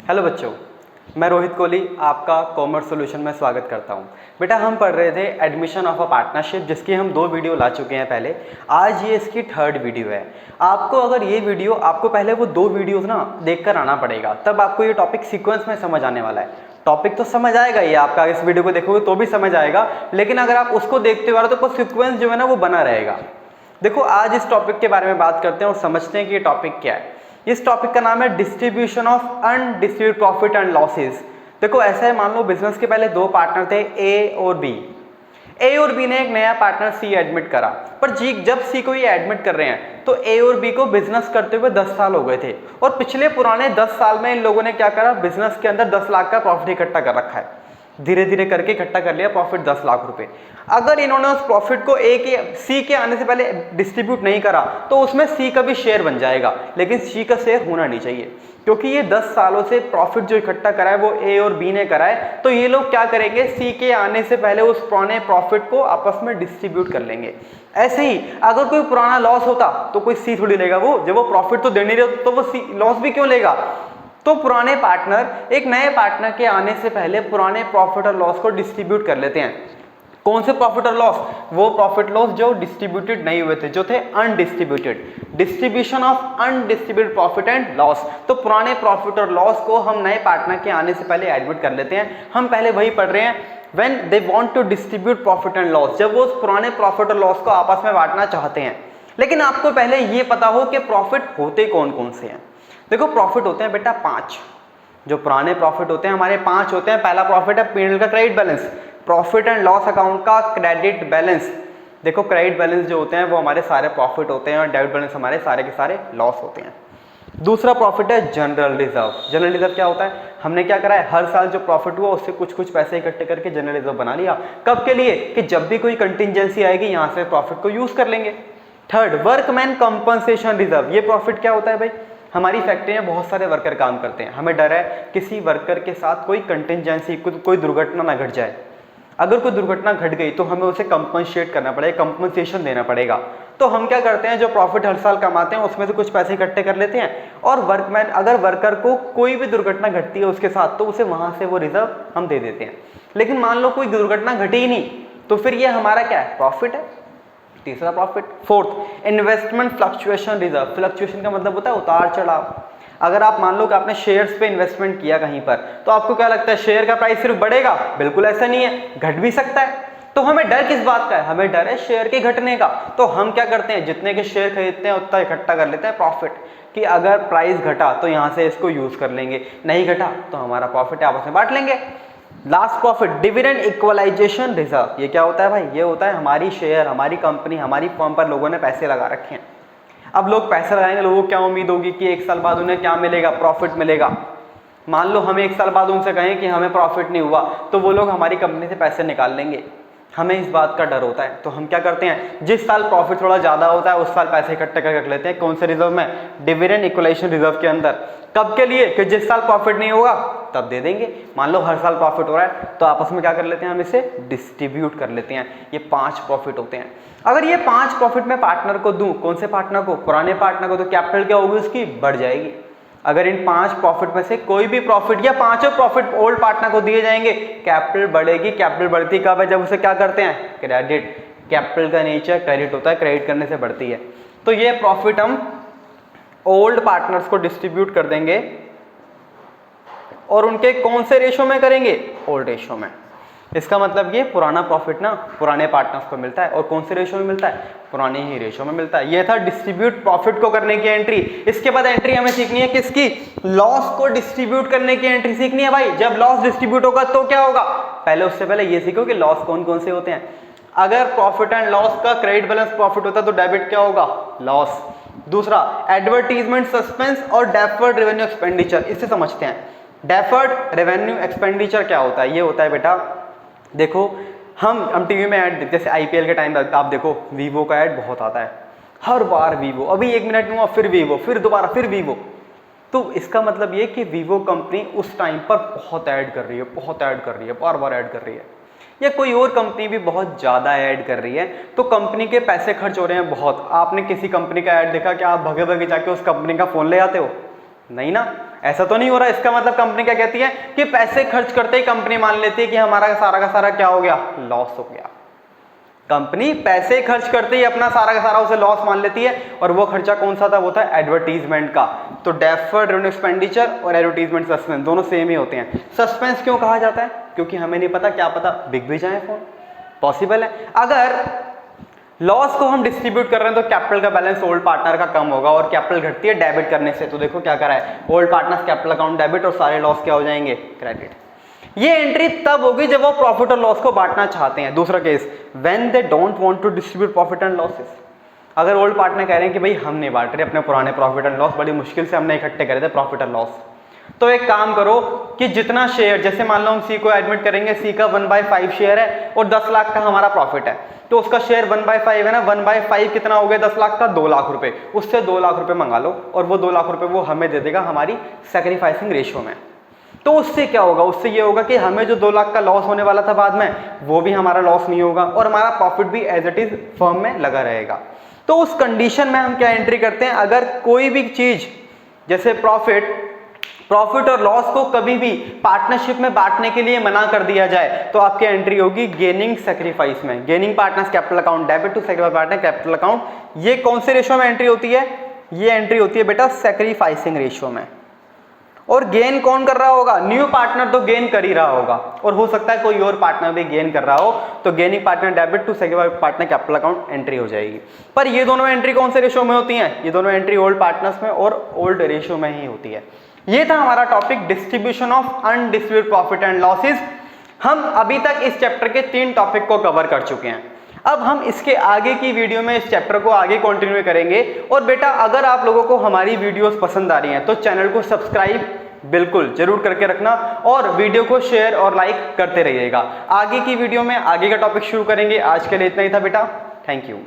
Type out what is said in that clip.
Hello बच्चों, मैं रोहित कोहली आपका कॉमर्स सॉल्यूशन में स्वागत करता हूं। बेटा हम पढ़ रहे थे एडमिशन ऑफ अ पार्टनरशिप, जिसकी हम 2 वीडियो ला चुके हैं पहले। आज ये इसकी 3rd वीडियो है। आपको अगर ये वीडियो आपको पहले वो 2 वीडियोस ना देखकर आना पड़ेगा, तब आपको ये टॉपिक सीक्वेंस में समझ आने वाला है। टॉपिक तो समझ आएगा ही, आपका इस वीडियो को देखोगे तो भी समझ आएगा, लेकिन अगर आप उसको देखते हो तो सीक्वेंस जो है ना वो बना रहेगा। देखो आज इस टॉपिक के बारे में बात करते हैं और समझते हैं कि ये टॉपिक क्या है। इस टॉपिक का नाम है distribution of undistributed profit and losses. देखो ऐसा है, मान लो बिजनेस के पहले 2 पार्टनर थे, ए और बी। ए और बी ने एक नया पार्टनर सी एडमिट करा, पर जी जब सी को ये एडमिट कर रहे हैं तो ए और बी को बिजनेस करते हुए 10 साल हो गए थे, और पिछले पुराने 10 साल में इन लोगों ने क्या करा, बिजनेस के अंदर 10 लाख का प्रॉफिट इकट्ठा कर रखा है। धीरे धीरे करके इकट्ठा कर लिया प्रॉफिट 10 लाख रुपए। अगर इन्होंने उस प्रॉफिट को सी के आने से पहले डिस्ट्रीब्यूट नहीं करा तो उसमें सी का भी शेयर बन जाएगा, लेकिन सी का शेयर होना नहीं चाहिए, क्योंकि ये 10 सालों से प्रॉफिट जो इकट्ठा करा है वो ए और बी ने करा है। तो ये लोग क्या करेंगे, सी के आने से पहले उस पुराने प्रॉफिट को आपस में डिस्ट्रीब्यूट कर लेंगे। ऐसे ही अगर कोई पुराना लॉस होता तो कोई सी थोड़ी लेगा, वो जब वो प्रॉफिट तो दे नहीं रहे तो वो सी लॉस भी क्यों लेगा। तो पुराने पार्टनर एक नए पार्टनर के आने से पहले पुराने प्रॉफिट और लॉस को डिस्ट्रीब्यूट कर लेते हैं। कौन से प्रॉफिट और लॉस? वो प्रॉफिट लॉस जो डिस्ट्रीब्यूटेड नहीं हुए थे, जो थे undistributed. Distribution of undistributed profit and loss. तो पुराने प्रॉफिट और लॉस को हम नए पार्टनर के आने से पहले एडमिट कर लेते हैं। हम पहले वही पढ़ रहे हैं, when they want to distribute profit and loss, जब वो उस पुराने प्रॉफिट और लॉस को आपस में बांटना चाहते हैं। लेकिन आपको पहले ये पता हो कि प्रॉफिट होते कौन कौन से हैं। देखो प्रॉफिट होते हैं बेटा 5। जो पुराने प्रॉफिट होते हैं हमारे 5 होते हैं। पहला प्रॉफिट है P&L का credit balance, profit and loss account का क्रेडिट बैलेंस। देखो क्रेडिट बैलेंस जो होते हैं वो हमारे सारे प्रॉफिट होते हैं और डेबिट बैलेंस हमारे सारे के सारे लॉस होते हैं। दूसरा प्रॉफिट है जनरल रिजर्व। जनरल रिजर्व क्या होता है, हमने क्या करा है, हर साल जो प्रॉफिट हुआ उससे कुछ कुछ पैसे इकट्ठे करके जनरल रिजर्व बना लिया। कब के लिए, कि जब भी कोई कंटिजेंसी आएगी यहाँ से प्रॉफिट को यूज कर लेंगे। Third workman compensation reserve. ये प्रॉफिट क्या होता है भाई, हमारी फैक्ट्री में बहुत सारे वर्कर काम करते हैं, हमें डर है किसी वर्कर के साथ कोई कंटिजेंसी कोई दुर्घटना ना घट जाए। अगर कोई दुर्घटना घट गई तो हमें उसे कंपनसेट करना पड़ेगा, कंपनसेशन देना पड़ेगा। तो हम क्या करते हैं, जो प्रॉफिट हर साल कमाते हैं उसमें से कुछ पैसे इकट्ठे कर लेते हैं, और वर्कमैन अगर वर्कर को कोई भी दुर्घटना घटती है उसके साथ तो उसे वहां से वो रिजर्व हम दे देते हैं। लेकिन मान लो कोई दुर्घटना घटी ही नहीं तो फिर ये हमारा क्या है, प्रॉफिट है। तीसरा profit. Fourth investment fluctuation reserve. Fluctuation का मतलब होता है उतार चढ़ाव। अगर आप मान लो कि आपने शेयर्स पे इन्वेस्टमेंट किया कहीं पर, तो आपको क्या लगता है शेयर का प्राइस सिर्फ बढ़ेगा? बिल्कुल ऐसा नहीं है, घट भी सकता है। तो हमें डर किस बात का है, हमें डर है शेयर के घटने का। तो हम क्या करते हैं, जितने के शेयर खरीदते हैं उतना इकट्ठा कर लेते हैं प्रॉफिट, कि अगर प्राइस घटा तो यहाँ से इसको यूज कर लेंगे, नहीं घटा तो हमारा प्रॉफिट आपस में बांट लेंगे। Last profit dividend equalisation reserve. ये क्या होता है भाई, ये होता है हमारी शेयर, हमारी कंपनी, हमारी फर्म पर लोगों ने पैसे लगा रखे हैं। अब लोग पैसे लगाएंगे, लोगों को क्या उम्मीद होगी कि 1 साल बाद उन्हें क्या मिलेगा, प्रॉफिट मिलेगा। मान लो हम 1 साल बाद उनसे कहें कि हमें प्रॉफिट नहीं हुआ, तो वो लोग हमारी कंपनी से पैसे निकाल लेंगे। हमें इस बात का डर होता है, तो हम क्या करते हैं, जिस साल प्रॉफिट थोड़ा ज्यादा होता है उस साल पैसे इकट्ठे कर रख लेते हैं। कौन से रिजर्व में, डिविडेंड इक्वलाइजेशन रिजर्व के अंदर। कब के लिए, कि जिस साल प्रॉफिट नहीं होगा तब दे देंगे। मान लो हर साल प्रॉफिट हो रहा है तो आपस में क्या कर लेते हैं, हम इसे डिस्ट्रीब्यूट कर लेते हैं। ये 5 प्रॉफिट होते हैं। अगर ये 5 प्रॉफिट मैं पार्टनर को दूं, कौन से पार्टनर को, पुराने पार्टनर को, तो कैपिटल क्या होगी उसकी, बढ़ जाएगी। अगर इन 5 प्रॉफिट में से कोई भी प्रॉफिट या 5 प्रॉफिट ओल्ड पार्टनर को दिए जाएंगे, कैपिटल बढ़ेगी। कैपिटल बढ़ती कब है, जब उसे क्या करते हैं, क्रेडिट। कैपिटल का नेचर क्रेडिट होता है, क्रेडिट करने से बढ़ती है। तो ये प्रॉफिट हम ओल्ड पार्टनर्स को डिस्ट्रीब्यूट कर देंगे, और उनके कौन से रेशो में करेंगे, ओल्ड रेशो में। इसका मतलब ये पुराना प्रॉफिट ना पुराने पार्टनर्स को मिलता है, और कौन से रेशो में मिलता है, पुराने ही रेशो में मिलता है। ये था डिस्ट्रीब्यूट प्रॉफिट को करने की एंट्री। इसके बाद एंट्री हमें सीखनी है किसकी, लॉस को डिस्ट्रीब्यूट करने की एंट्री सीखनी है भाई। जब लॉस डिस्ट्रीब्यूट होगा तो क्या होगा, पहले उससे पहले ये सीखो कि लॉस कौन कौन से होते हैं। अगर प्रॉफिट एंड लॉस का क्रेडिट बैलेंस प्रॉफिट होता है तो डेबिट क्या होगा, लॉस। दूसरा एडवर्टीजमेंट सस्पेंस और डेफर्ड रेवेन्यू एक्सपेंडिचर। इसे समझते हैं। डेफर्ड रेवेन्यू एक्सपेंडिचर क्या होता है, ये होता है बेटा, देखो हम टीवी में ऐड, जैसे आईपीएल के टाइम आप देखो वीवो का ऐड बहुत आता है, हर बार वीवो, अभी 1 मिनट में हुआ फिर वीवो, फिर दोबारा फिर वीवो। तो इसका मतलब ये कि वीवो कंपनी उस टाइम पर बहुत ऐड कर रही है, बहुत ऐड कर रही है, बार बार ऐड कर रही है। या कोई और कंपनी भी बहुत ज़्यादा ऐड कर रही है, तो कंपनी के पैसे खर्च हो रहे हैं बहुत। आपने किसी कंपनी का ऐड देखा कि आप भगे भगे जाके उस कंपनी का फ़ोन ले आते हो? नहीं ना, ऐसा तो नहीं हो रहा। इसका मतलब कंपनी क्या कहती है कि पैसे खर्च करते ही कंपनी मान लेती है कि हमारा सारा का सारा क्या हो गया, लॉस हो गया। कंपनी पैसे खर्च करते ही अपना सारा का सारा उसे लॉस मान लेती है। और वो खर्चा कौन सा था, वो था एडवर्टीजमेंट का। तो डेफर्ड रेवेन्यू एक्सपेंडिचर और एडवर्टीजमेंट सस्पेंस दोनों सेम ही होते हैं। सस्पेंस क्यों कहा जाता है, क्योंकि हमें नहीं पता, क्या पता बिक भी जाए फोन, पॉसिबल है। अगर लॉस को हम डिस्ट्रीब्यूट कर रहे हैं तो कैपिटल का बैलेंस ओल्ड पार्टनर का कम होगा और कैपिटल घटती है डेबिट करने से। तो देखो क्या करा है, old partners capital account debit और सारे लॉस क्या हो जाएंगे, क्रेडिट। ये एंट्री तब होगी जब वो प्रॉफिट और लॉस को बांटना चाहते हैं। दूसरा case, when they don't want to distribute profit and losses. अगर ओल्ड पार्टनर कह रहे हैं कि भाई हम नहीं बांट रहे अपने पुराने प्रॉफिट एंड लॉस, बड़ी मुश्किल से हमने इकट्ठे करे थे प्रॉफिट एंड लॉस, तो एक काम करो कि जितना शेयर, जैसे मान लो हम सी को एडमिट करेंगे, सी का 1/5 शेयर है और 10 लाख का हमारा प्रॉफिट है, तो उसका शेयर 1/5 है ना, 1/5 कितना हो गया 10 लाख का, 2 लाख रुपए। उससे 2 लाख रुपए मंगा लो और वो 2 लाख रुपए वो हमें दे देगा हमारी सैक्रिफाइसिंग रेशियो में। तो उससे क्या होगा, उससे ये होगा कि हमें जो 2 लाख का लॉस होने वाला था बाद में, वो भी हमारा लॉस नहीं होगा और हमारा प्रॉफिट भी एज इट इज फर्म में लगा रहेगा। तो उस कंडीशन में हम क्या एंट्री करते हैं, अगर कोई भी चीज जैसे प्रॉफिट और लॉस को कभी भी पार्टनरशिप में बांटने के लिए मना कर दिया जाए, तो आपकी एंट्री होगी गेनिंग सैक्रिफाइस में। Gaining partner's capital account debit to sacrifice partner capital account. ये कौन से रेशियो में एंट्री होती है, ये एंट्री होती है बेटा सैक्रिफाइसिंग रेशियो में। और गेन कौन कर रहा होगा, न्यू पार्टनर तो गेन कर ही रहा होगा और हो सकता है कोई और पार्टनर भी गेन कर रहा हो, तो gaining partner debit to sacrifice partner capital account entry हो जाएगी। पर ये दोनों एंट्री कौन से रेशियो में होती हैं, ये दोनों एंट्री ओल्ड पार्टनर्स में और ओल्ड रेशियो में ही होती है। ये था हमारा topic distribution of undistributed profit and losses. हम अभी तक इस चैप्टर के 3 टॉपिक को कवर कर चुके हैं। अब हम इसके आगे की वीडियो में इस चैप्टर को आगे कंटिन्यू करेंगे। और बेटा अगर आप लोगों को हमारी वीडियोस पसंद आ रही हैं तो चैनल को सब्सक्राइब बिल्कुल जरूर करके रखना और वीडियो को शेयर और लाइक करते रहिएगा। आगे की वीडियो में आगे का टॉपिक शुरू करेंगे। आज के लिए इतना ही था बेटा, थैंक यू।